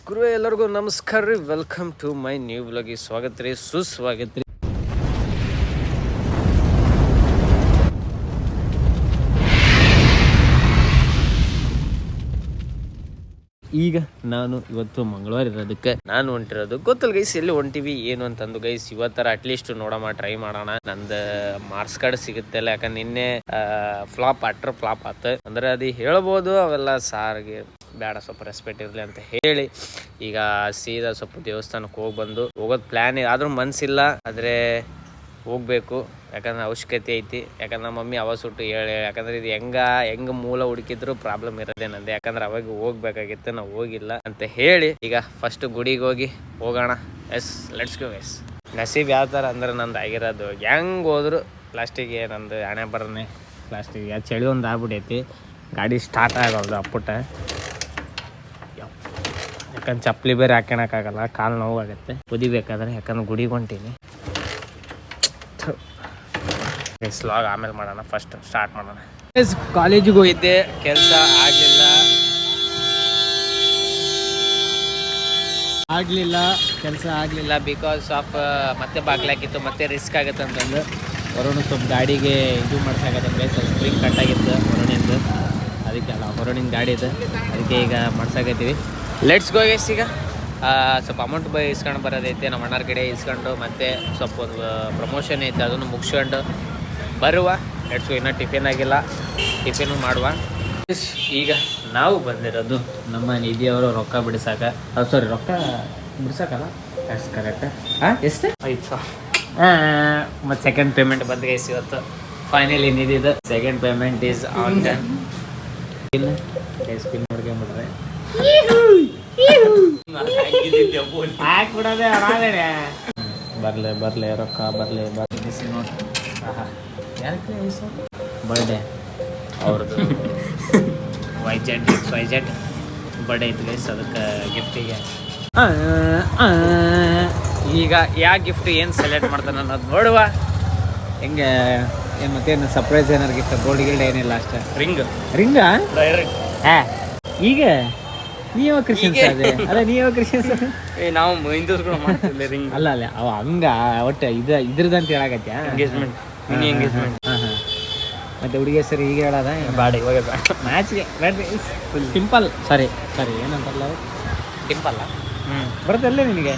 ಗುರು ಎಲ್ಲರಿಗೂ ನಮಸ್ಕಾರ ರೀ. ವೆಲ್ಕಮ್ ಟು ಮೈ ನ್ಯೂ ವ್ಲಾಗಿಗೆ ಸ್ವಾಗತ ರೀ, ಸುಸ್ವಾಗತ ರೀ. ಈಗ ನಾನು ಇವತ್ತು ಮಂಗಳವಾರ ಇರೋದಕ್ಕೆ ನಾನು ಹೊಂಟಿರೋದು ಗೊತ್ತಲ್ಲ ಗೈಸ್, ಎಲ್ಲಿ ಹೊಂಟಿವಿ ಏನು ಅಂತಂದು ಗೈಸ್. ಇವತ್ತರ ಅಟ್ಲೀಸ್ಟ್ ನೋಡೋಣ, ಟ್ರೈ ಮಾಡೋಣ. ನಂದು ಮಾರ್ಕ್ಸ್ ಕಾರ್ಡ್ ಸಿಗುತ್ತೆ ಅಲ್ಲ, ಯಾಕಂದ್ರೆ ನಿನ್ನೆ ಫ್ಲಾಪ್ ಆತ ಅಂದ್ರೆ ಅದು ಹೇಳ್ಬೋದು. ಅವೆಲ್ಲ ಸಾರಿಗೆ ಬೇಡ, ಸ್ವಲ್ಪ ರೆಸ್ಪೆಕ್ಟ್ ಇರಲಿ ಅಂತ ಹೇಳಿ ಈಗ ಸೀದಾ ಸ್ವಲ್ಪ ದೇವಸ್ಥಾನಕ್ಕೆ ಹೋಗೋದು ಪ್ಲ್ಯಾನ್. ಆದ್ರೂ ಮನ್ಸಿಲ್ಲ, ಆದರೆ ಹೋಗ್ಬೇಕು. ಯಾಕಂದ್ರೆ ಅವಶ್ಯಕತೆ ಐತಿ. ಯಾಕಂದ್ರೆ ನಮ್ಮ ಮಮ್ಮಿ ಅವಾಗ ಸುಟ್ಟು ಹೇಳಿ, ಯಾಕಂದ್ರೆ ಇದು ಹೆಂಗ ಮೂಲ ಹುಡುಕಿದ್ರು ಪ್ರಾಬ್ಲಮ್ ಇರೋದೇ ನಂದು. ಯಾಕಂದ್ರೆ ಅವಾಗ ಹೋಗ್ಬೇಕಾಗಿತ್ತು, ನಾವು ಹೋಗಿಲ್ಲ ಅಂತ ಹೇಳಿ ಈಗ ಫಸ್ಟ್ ಗುಡಿಗೆ ಹೋಗೋಣ. Yes, let's go yes. ನಸೀಬ್ ಯಾವ ಥರ ಅಂದ್ರೆ ನಂದು ಆಗಿರೋದು, ಹೆಂಗೆ ಹೋದ್ರು ಲಾಸ್ಟಿಗೆ ನಂದು ಹಣೆ ಬರನೆ ಲಾಸ್ಟಿಗೆ ಚಳಿ ಒಂದು ಆಗ್ಬಿಟ್ಟೈತಿ. ಗಾಡಿ ಸ್ಟಾರ್ಟ್ ಆಗೋದು ಅಪ್ಪುಟ, ಯಾಕಂದ್ರೆ ಚಪ್ಪಲಿ ಬೇರೆ ಹಾಕೋಣಕ್ಕಾಗಲ್ಲ, ಕಾಲು ನೋವು ಆಗುತ್ತೆ ಕುದಿಬೇಕಾದ್ರೆ. ಯಾಕಂದ್ರೆ ಗುಡಿಗೆ ಹೊಂಟೀನಿ. ಸ್ಲಾಗ್ ಆಮೇಲೆ ಮಾಡೋಣ, ಫಸ್ಟ್ ಸ್ಟಾರ್ಟ್ ಮಾಡೋಣ. ಕಾಲೇಜಿಗೆ ಹೋಗಿದ್ದೆ, ಕೆಲಸ ಆಗಲಿಲ್ಲ ಬಿಕಾಸ್ ಆಫ್ ಮತ್ತೆ ಬಾಗ್ಲಾಕಿತ್ತು, ಮತ್ತೆ ರಿಸ್ಕ್ ಆಗುತ್ತೆ ಅಂತಂದು ವರುಣ್ ಸ್ವಲ್ಪ ಗಾಡಿಗೆ ಇದು ಮಾಡ್ಸಾಕತ್ತಂದ್ರೆ ಸ್ವಲ್ಪ ಸ್ಪ್ರಿಂಗ್ ಕಟ್ಟಾಗಿತ್ತು ವರುಣಿಂದು. ಅದಕ್ಕೆ ಅಲ್ಲ, ವರುಣಿನ ಗಾಡಿ ಇದೆ, ಅದಕ್ಕೆ ಈಗ ಮಾಡ್ಸಾಕತ್ತೀವಿ. Let's go guys. ಈಗ ಸ್ವಲ್ಪ ಅಮೌಂಟ್ ಇಸ್ಕೊಂಡು ಬರೋದೈತೆ, ನಮ್ಮ ಅಣ್ಣರ ಕಡೆ ಇಸ್ಕೊಂಡು ಮತ್ತೆ ಸ್ವಲ್ಪ ಒಂದು ಪ್ರಮೋಷನ್ ಐತೆ, ಅದನ್ನು ಮುಗಿಸ್ಕೊಂಡು ಬರುವ. Let's go. ಇನ್ನೂ ಟಿಫಿನ್ ಆಗಿಲ್ಲ, ಟಿಫಿನು ಮಾಡುವ. ಈಗ ನಾವು ಬಂದಿರೋದು ನಮ್ಮ ನಿಧಿಯವರು ರೊಕ್ಕ ಬಿಡಿಸಾಕ, ರೊಕ್ಕ ಬಿಡ್ಸಕ್ಕಲ್ಲ, ಅಷ್ಟು ಕರೆಕ್ಟ್. ಎಷ್ಟು? 5,000. ಮತ್ತು ಸೆಕೆಂಡ್ ಪೇಮೆಂಟ್ ಬಂದು ಗೈಸ್ ಇವತ್ತು. ಫೈನಲಿ ನಿಧಿದು second payment is on done. Spin ನೋಡ್ಕೊಂಬಿಟ್ರೆ ಹಾಕ್ಬಿಡೋದೆ ಆರಾಮೇನೆ. ಬರ್ಲೆ ರೊಕ್ಕ ಬರ್ಲಿ ನೋಡಿ. ಯಾಕೆ ಬರ್ಡೇ ಅವ್ರದ್ದು ವೈಜೆಟ್ ಬರ್ಡೇ ಐತಿ ಗೈಸ್, ಅದಕ್ಕೆ ಗಿಫ್ಟಿಗೆ ಈಗ ಯಾವ ಗಿಫ್ಟ್ ಏನು ಸೆಲೆಕ್ಟ್ ಮಾಡ್ತಾನೆ ಅನ್ನೋದು ನೋಡುವ. ಹೆಂಗೆ ಏನು ಮತ್ತೇನು ಸರ್ಪ್ರೈಸ್ ಏನಾರು ಗಿಫ್ಟ್? ಗೋಲ್ಡ್ ಗಿಲ್ಡ್ ಏನಿಲ್ಲ ಅಷ್ಟೇ. ರಿಂಗಾ ಈಗ ನೀವ ಕ್ರಿಶ್ಚಿಯನ್ಸ್ ಅದೇ ಅಲ್ಲ, ನೀವ ಕ್ರಿಶ್ಚಿಯನ್ಸ್. ನಾವು ಹಿಂದೂಸ್ಗಳು ಮಾಡ್ತಿಲ್ಲ ರಿಂಗ್. ಅಲ್ಲ ಅವ ಹಂಗ ಒಟ್ಟು ಇದ್ರದಂತ ಹೇಳಾಕತ್ಯಾ? Engagement, mini engagement. ಮತ್ತೆ ಹುಡುಗಿ ಹೆಸರು ಈಗ ಹೇಳೋದ ಬಾಡಿ ಇವಾಗ ಮ್ಯಾಚ್ಗೆ ಸಿಂಪಲ್. ಸರಿ ಏನಂತಾರಲ್ಲ, ಸಿಂಪಲ್ಲ ಬರ್ತಲ್ಲೇ ನಿನಗೆ.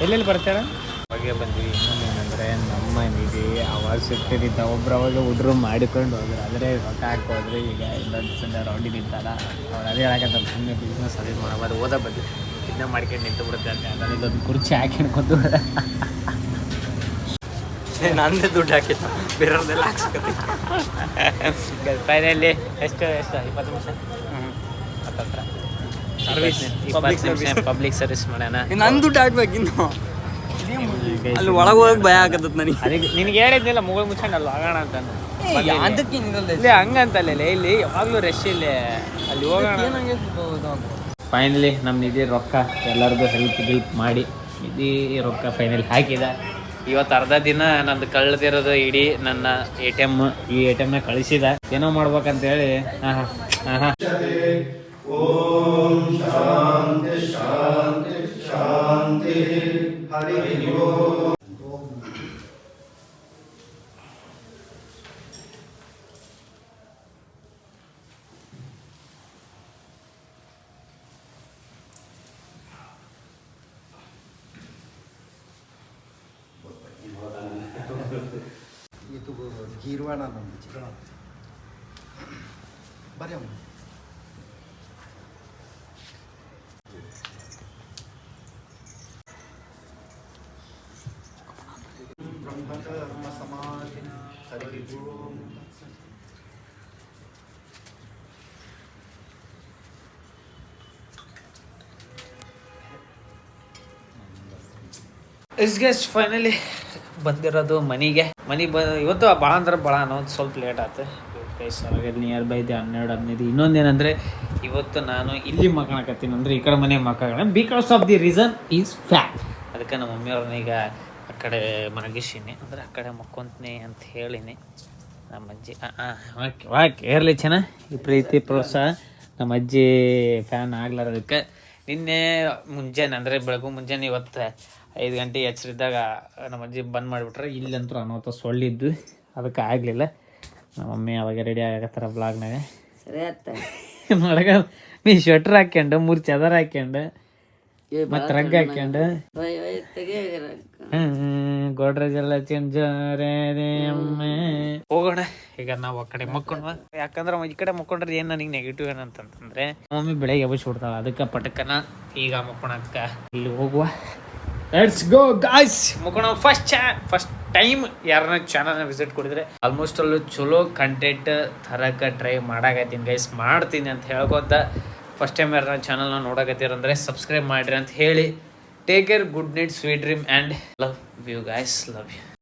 ಎಲ್ಲೆಲ್ಲಿ ಬರ್ತಾಳ ಅವಾಗೆ ಬಂದ್ವಿ. ಇನ್ನೊಂದೇನಂದ್ರೆ ನಮ್ಮ ನಿಧಿ ಅವಾಗ ಸಿಗ್ತಿದ್ದ ಒಬ್ರು ಅವಾಗ ಹುಡ್ರು ಮಾಡಿಕೊಂಡು ಹೋದ್ರು, ಆದರೆ ರೊಕ್ಕ ಹಾಕೋದ್ರು. ಈಗ ಇನ್ನೊಂದು ಸಂಡೆ ರೌಂಡಿ ನಿಂತಾರ ಅವ್ರು ಅದೇ ಹೇಳಕತ್ತಲ್ಲ, ಸುಮ್ಮನೆ ಬಿಸ್ನೆಸ್ ಅದೇ ಮಾಡಬಾರ್ದು, ಓದೋ ಬಂದು ಇದನ್ನ ಮಾಡ್ಕೊಂಡು ನಿಂತು ಬಿಡುತ್ತೆ ಅಂತ. ಅದನ್ನು ಇದೊಂದು ಕುರ್ಚಿ ಹಾಕ್ಕೊಂಡು ನಂದೇ ದುಡ್ಡು ಹಾಕಿತ್ತು, ಬೇರೆಯವ್ರದ್ದೆಲ್ಲ ಹಾಕ್ಸ್ಕೊತಿ. ಫೈನಲಿ ಎಷ್ಟು 20 ನಿಮಿಷ ಪಬ್ಲಿಕ್ ಸರ್ವಿಸ್ ಮಾಡೋಣ. ನನ್ನ ದುಡ್ಡು ಹಾಕ್ಬೇಕು ಇನ್ನು. ಅಲ್ಲಿ ಒಳಗೆ ಹೋಗಕ್ಕೆ ಭಯ ಆಗತ್ತ ನನಗೆ. ಅದಕ್ಕೆ ನಿನಗೆ ಹೇಳಿದ್ನಿಲ್ಲ, ಮುಗಿದು ಮುಚ್ಕೊಂಡು ಅಲ್ಲಿ ಹೋಗೋಣ ಅಂತ. ಅದಕ್ಕೆ ಇಲ್ಲಿ ಹಂಗಂತಲ್ಲ, ಇಲ್ಲಿ ಯಾವಾಗಲೂ ರಶ್ ಇಲ್ಲಿ, ಅಲ್ಲಿ ಹೋಗೋಣ. ಫೈನಲಿ ನಮ್ಮ ನಿಧಿ ರೊಕ್ಕ ಎಲ್ಲರಿಗೂ ಹೆಲ್ಪ್ ಮಾಡಿ ನಿಧಿ ರೊಕ್ಕ ಫೈನಲಿ ಹಾಕಿದ. ಇವತ್ತು ಅರ್ಧ ದಿನ ನಂದು ಕಳ್ದಿರೋದು ಇಡೀ ನನ್ನ ಈ ಎ ಟಿ ಎಮ್ನ ಕಳಿಸಿದ. ಏನೋ ಮಾಡ್ಬೇಕಂತೇಳಿ ಓಂ ಶಾಂತಿ ಶಾಂತಿ ಶಾಂತಿ ಹರಿ ಓಂ. itu Girwana namanya. Barang. Brahmata Rama Samadhi Hari Om. Is guest finally ಬಂದಿರೋದು ಮನೆಗೆ ಇವತ್ತು ಭಾಳ ಅಂದ್ರೆ ಭಾಳ ಅನ್ನೋದು ಸ್ವಲ್ಪ ಲೇಟ್ ಆಯ್ತು. Near by 12-15. ಇನ್ನೊಂದೇನಂದರೆ ಇವತ್ತು ನಾನು ಇಲ್ಲಿ ಮಕ್ಕಳಕತ್ತೀನಿ, ಅಂದರೆ ಈ ಕಡೆ ಮನೆ ಮಕ್ಕಳ because of the reason is fact. ಅದಕ್ಕೆ ನಮ್ಮ ಮಮ್ಮಿಯವ್ರನ್ನ ಈಗ ಆ ಕಡೆ ಮಲಗಿಸೀನಿ, ಅಂದರೆ ಆ ಕಡೆ ಮಕ್ಕೊಂತೀನಿ ಅಂತ ಹೇಳಿನಿ. ನಮ್ಮ ಅಜ್ಜಿ ಓಕೆ ಇರಲಿ ಚೆನ್ನಾಗಿ ಈ ಪ್ರೀತಿ ಪ್ರೋತ್ಸಾಹ. ನಮ್ಮ ಅಜ್ಜಿ ಫ್ಯಾನ್ ಆಗ್ಲಾರದಕ್ಕೆ ನಿನ್ನೆ ಮುಂಜಾನೆ ಅಂದರೆ ಬೆಳಗ್ಗೆ ಮುಂಜಾನೆ ಇವತ್ತು 5 ಗಂಟೆ ಎಚ್ಚರಿದ್ದಾಗ ನಮ್ಮ ಅಜ್ಜಿ ಬಂದ್ ಮಾಡಿಬಿಟ್ರೆ ಇಲ್ಲಂತೂ ಅನಾಹುತ ಸೊಳ್ಳಿದ್ದು, ಅದಕ್ಕೆ ಆಗಲಿಲ್ಲ. ನಮ್ಮ ಮಮ್ಮಿ ಅವಾಗ ರೆಡಿ ಆಗತ್ತಾರ ಬ್ಲಾಗ್ನಾಗ. ಸರಿ ಆತ ನೋಡಗ ನೀ ಸ್ವೆಟ್ರ್ ಹಾಕ್ಯಂಡು 3 ಚಾದರ್ ಹಾಕ್ಯಂಡು ಮತ್ತು ರಗ್ ಹಾಕ್ಯಂಡು ಗೋಡ್ರೇಜ್ ಎಲ್ಲ ಹೋಗೋಣ. ಈಗ ನಾವು ಆ ಕಡೆ ಮಕ್ಕೊಂಡ್ವ, ಯಾಕಂದ್ರೆ ಈ ಕಡೆ ಮಕ್ಕೊಂಡ್ರೆ ಏನ್ ನನಗೆ ನೆಗೆಟಿವ್ ಏನಂತಂದ್ರೆ ಮಮ್ಮಿ ಬೆಳಗ್ಗೆ ಎಬ್ಬಿಸಿ ಬಿಡ್ತಾಳ. ಅದಕ್ಕೆ ಪಟಕನ ಈಗ ಮಕ್ಕೊಳಕ್ಕ ಇಲ್ಲಿ ಹೋಗುವ. ಲೆಟ್ಸ್ ಗೋ ಗಾಯ್ಸ್, ಮುಕೋಣ. ಫಸ್ಟ್ ಟೈಮ್ ಯಾರನ್ನ ಚಾನಲ್ನ ವಿಸಿಟ್ ಕೊಡಿದ್ರೆ ಆಲ್ಮೋಸ್ಟ್ ಅಲ್ಲೂ ಚಲೋ ಕಂಟೆಂಟ್ ತರಕ ಟ್ರೈ ಮಾಡಾಕತ್ತೀನಿ ಗೈಸ್, ಮಾಡ್ತೀನಿ ಅಂತ ಹೇಳ್ಕೊತ. ಫಸ್ಟ್ ಟೈಮ್ ಯಾರನ್ನ ಚಾನಲ್ನ ನೋಡಕತ್ತೀರಂದ್ರೆ ಸಬ್ಸ್ಕ್ರೈಬ್ ಮಾಡಿರಿ ಅಂತ ಹೇಳಿ, take care, good night, sweet dream and love you guys, love you.